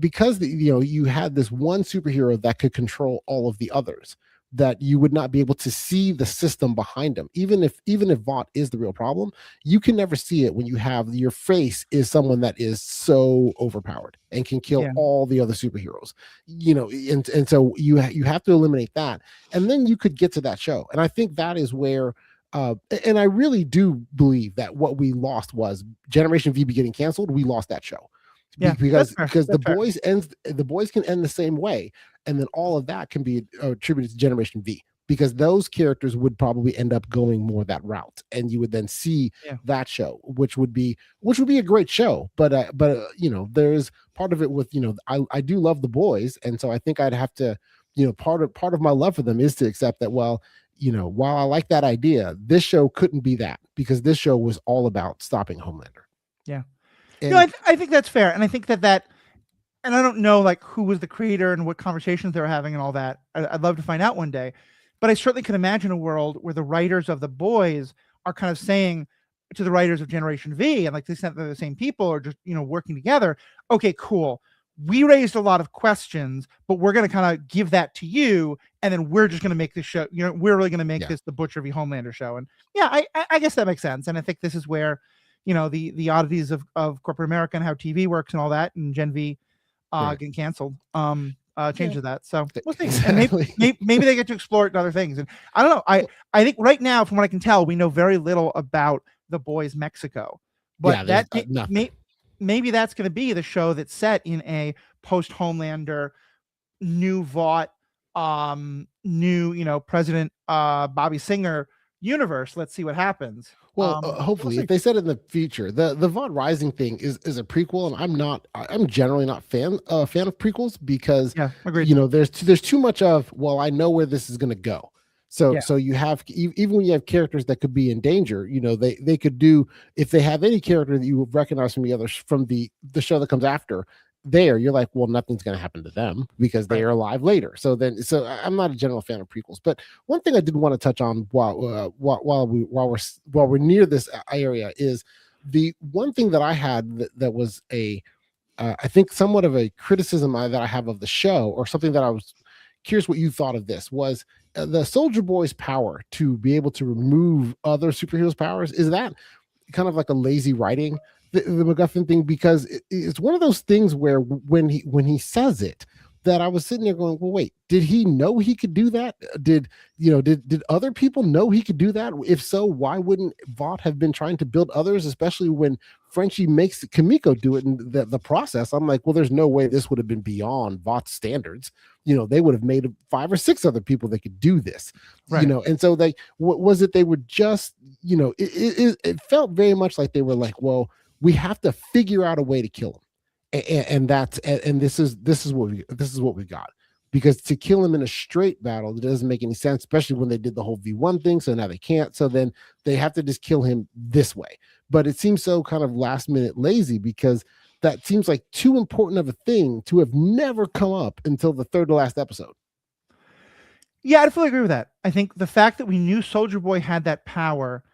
because you had this one superhero that could control all of the others, that you would not be able to see the system behind them. Even if Vought is the real problem, you can never see it when you have your face is someone that is so overpowered and can kill Yeah. all the other superheroes. And so you have to eliminate that, and then you could get to that show. And I think that is where. And I really do believe that what we lost was Generation V getting canceled. We lost that show. Yeah, because that's fair. the That's fair. the boys can end the same way, and then all of that can be attributed to Generation V, because those characters would probably end up going more that route, and you would then see Yeah. that show, which would be a great show. But there's part of it with I do love the boys, and so I think I'd have to part of my love for them is to accept that, well, while I like that idea, this show couldn't be that, because this show was all about stopping Homelander. Yeah. And No, I think that's fair, and I think that and I don't know like who was the creator and what conversations they were having and all that. I'd love to find out one day, but I certainly can imagine a world where the writers of The Boys are kind of saying to the writers of Generation V, and like they said they're the same people or just working together. Okay, cool. We raised a lot of questions, but we're going to kind of give that to you, and then we're just going to make this show. We're really going to make this the Butcher v Homelander show. And yeah, I guess that makes sense. And I think this is where the oddities of corporate America and how TV works and all that, and Gen V getting canceled changes that. So we'll see. Exactly. And maybe they get to explore it in other things. And I don't know. I think right now, from what I can tell, we know very little about The Boys Mexico, but maybe that's going to be the show that's set in a post Homelander, new Vought, new President Bobby Singer universe. Let's see what happens. Well, hopefully, if they said in the future, the Vought Rising thing is a prequel, and I'm generally not fan of prequels because agreed. There's too much of, well, I know where this is going to go. So you have, even when you have characters that could be in danger, they could do, if they have any character that you recognize from the show that comes after, you're like, well, nothing's going to happen to them because they are alive later. So I'm not a general fan of prequels. But one thing I did want to touch on while we're near this area is the one thing that I had that was I think somewhat of a criticism that I have of the show, or something that I was curious what you thought of this, was the Soldier Boy's power to be able to remove other superheroes' powers. Is that kind of like a lazy writing, the MacGuffin thing? Because it's one of those things where when he says it, that I was sitting there going, well, wait, did he know he could do that? Did other people know he could do that? If so, why wouldn't Vought have been trying to build others, especially when Frenchie makes Kimiko do it in the process? I'm like, well, there's no way this would have been beyond Vaught's standards. They would have made 5 or 6 other people that could do this, and so they were just, it felt very much like they were like, well, we have to figure out a way to kill him. And this is what we got, because to kill him in a straight battle, it doesn't make any sense, especially when they did the whole V1 thing. So now they can't. So then they have to just kill him this way. But it seems so kind of last minute lazy, because that seems like too important of a thing to have never come up until the third to last episode. Yeah, I fully agree with that. I think the fact that we knew Soldier Boy had that power,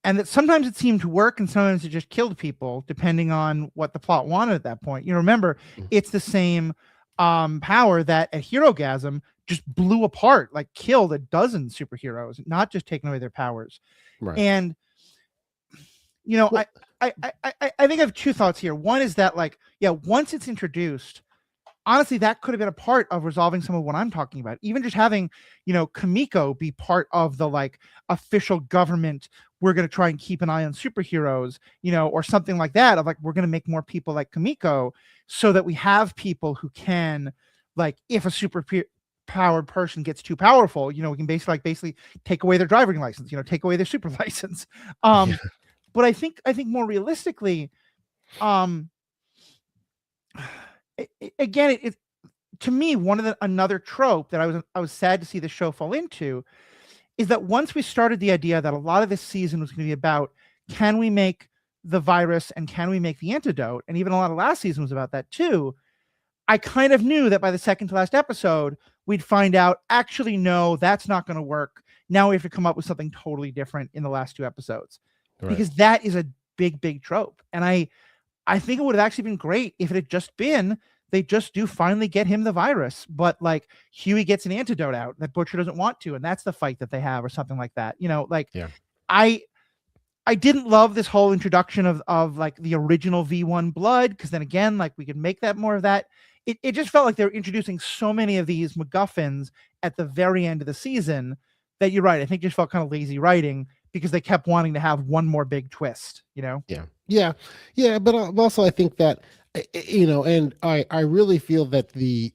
and that sometimes it seemed to work and sometimes it just killed people depending on what the plot wanted at that point. Remember, it's the same power that at Herogasm just blew apart, like killed a dozen superheroes, not just taking away their powers. Right. And I think I have 2 thoughts here. One is that, like, once it's introduced, honestly, that could have been a part of resolving some of what I'm talking about. Even just having, Kimiko be part of the like official government, we're going to try and keep an eye on superheroes, or something like that, of like, we're going to make more people like Kimiko so that we have people who can, like, if a super powered person gets too powerful, we can basically take away their driving license, take away their super license. But I think more realistically, again, it to me, another trope that I was sad to see the show fall into is that once we started the idea that a lot of this season was going to be about, can we make the virus and can we make the antidote? And even a lot of last season was about that too. I kind of knew that by the second to last episode, we'd find out, actually, no, that's not going to work. Now we have to come up with something totally different in the last 2 episodes. Right. Because that is a big, big trope. And I think it would have actually been great if it had just been, they just do finally get him the virus, but like Huey gets an antidote out that Butcher doesn't want to, and that's the fight that they have, or something like that. I didn't love this whole introduction of like the original V1 blood, because then again, like, we could make that more of that. It just felt like they were introducing so many of these MacGuffins at the very end of the season that, you're right, I think just felt kind of lazy writing, because they kept wanting to have one more big twist, Yeah. But also I think that, and I really feel that the,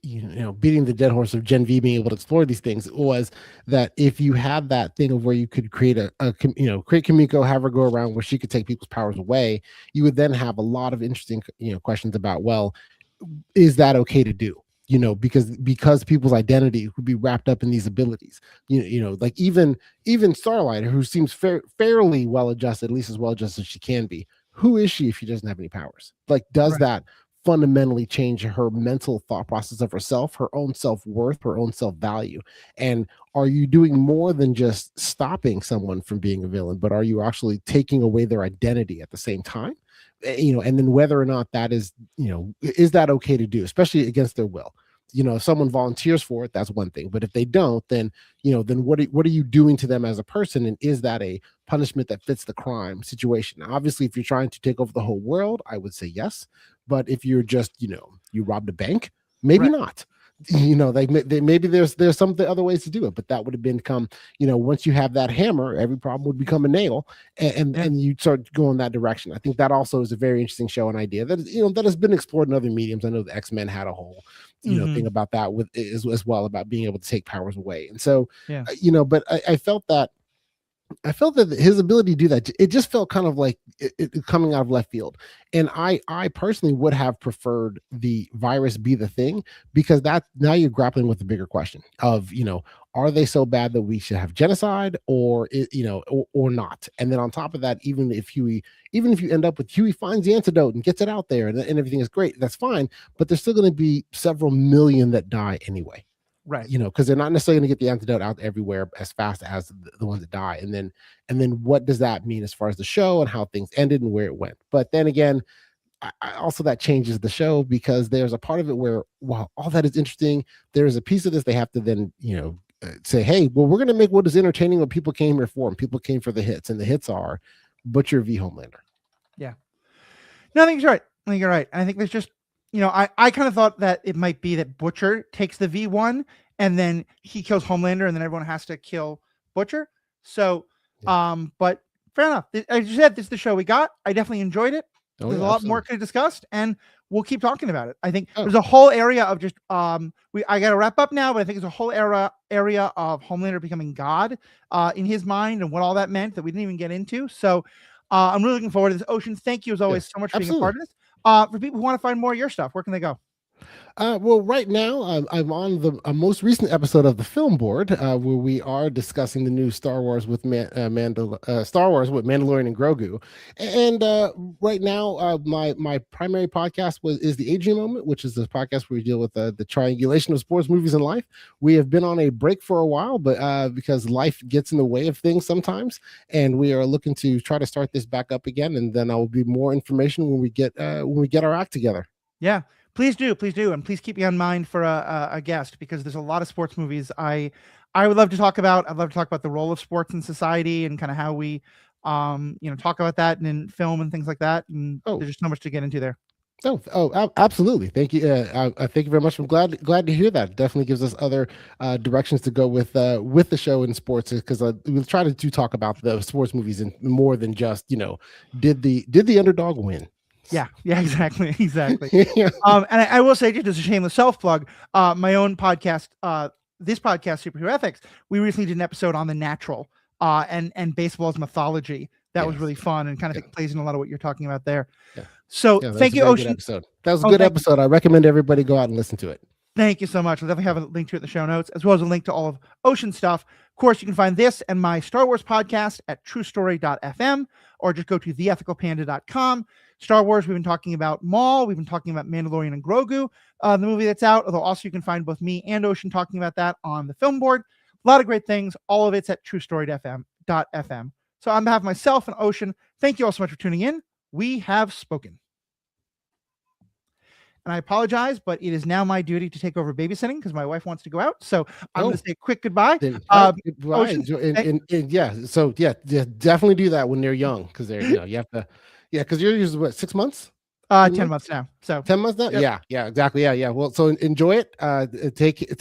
beating the dead horse of Gen V being able to explore these things was that if you had that thing of where you could create create Kimiko, have her go around where she could take people's powers away, you would then have a lot of interesting, questions about, well, is that okay to do? Because people's identity would be wrapped up in these abilities. Like even Starlight, who seems fairly well adjusted, at least as well adjusted as she can be. Who is she if she doesn't have any powers? Like, does that fundamentally change her mental thought process of herself, her own self-worth, her own self-value. And are you doing more than just stopping someone from being a villain, but are you actually taking away their identity at the same time? And then whether or not that is, is that okay to do, especially against their will? If someone volunteers for it, that's one thing. But if they don't, then what are you doing to them as a person? And is that a punishment that fits the crime situation? Now, obviously, if you're trying to take over the whole world, I would say yes. But if you're just, you robbed a bank, maybe Right. not. Maybe there's some other ways to do it, but that would have become, once you have that hammer, every problem would become a nail, and Yeah. and you start going that direction. I think that also is a very interesting show and idea that that has been explored in other mediums. I know the X-Men had a whole thing Mhm. about that with as well, about being able to take powers away. And so Yeah. but I felt that his ability to do that, it just felt kind of like it coming out of left field. And I personally would have preferred the virus be the thing, because that, now you're grappling with the bigger question of, are they so bad that we should have genocide, or or not? And then on top of that, even if you end up with Huey finds the antidote and gets it out there, and everything is great, that's fine, but there's still going to be several million that die anyway, Right. because they're not necessarily going to get the antidote out everywhere as fast as the ones that die. And then what does that mean as far as the show and how things ended and where it went? But then again, also that changes the show, because there's a part of it where, while all that is interesting, there is a piece of this they have to then say, hey, well, we're going to make what is entertaining what people came here for, and people came for the hits, and the hits are Butcher v Homelander. Yeah. No, I think you're right. I think you're right. I think there's just, I kind of thought that it might be that Butcher takes the V1 and then he kills Homelander and then everyone has to kill Butcher. So, but fair enough. As you said, this is the show we got. I definitely enjoyed it. There's a lot more could have discussed, and we'll keep talking about it. I think there's a whole area of just I got to wrap up now, but I think there's a whole area of Homelander becoming God in his mind and what all that meant that we didn't even get into. So I'm really looking forward to this. Ocean, thank you as always so much for being a part of this. For people who want to find more of your stuff, where can they go? Well, right now I'm on the most recent episode of the Film Board, where we are discussing the new Star Wars with Star Wars with Mandalorian and Grogu. And right now, my primary podcast is the Aging Moment, which is the podcast where we deal with the triangulation of sports, movies, and life. We have been on a break for a while, but because life gets in the way of things sometimes, and we are looking to try to start this back up again. And then I will be more information when we get our act together. Yeah. Please do, and please keep me on mind for a guest, because there's a lot of sports movies I would love to talk about. I'd love to talk about the role of sports in society and kind of how we, talk about that in film and things like that. And there's just so much to get into there. Absolutely. Thank you. I thank you very much. I'm glad to hear that. It definitely gives us other directions to go with the show in sports, because we'll try to talk about the sports movies and more than just did the underdog win. Yeah, exactly. Yeah. And I will say, just as a shameless self plug, my own podcast, this podcast, Superhero Ethics, we recently did an episode on The Natural, and baseball's mythology. That was really fun and kind of plays in a lot of what you're talking about there. Yeah. So thank you, Ocean. That was a good episode. I recommend everybody go out and listen to it. Thank you so much. We'll definitely have a link to it in the show notes, as well as a link to all of Ocean stuff. Of course, you can find this and my Star Wars podcast at truestory.fm, or just go to theethicalpanda.com. Star Wars, we've been talking about Maul. We've been talking about Mandalorian and Grogu, the movie that's out, although also you can find both me and Ocean talking about that on the Film Board. A lot of great things. All of it's at truestory.fm. So on behalf of myself and Ocean, thank you all so much for tuning in. We have spoken. And I apologize, but it is now my duty to take over babysitting because my wife wants to go out. So I'm going to say a quick goodbye. Ocean, So definitely do that when they're young, because they're you have to. Yeah, because you're usually what, 6 months? 10 months now. So 10 months now? Yep. Yeah, exactly. Yeah. Well, so enjoy it. Take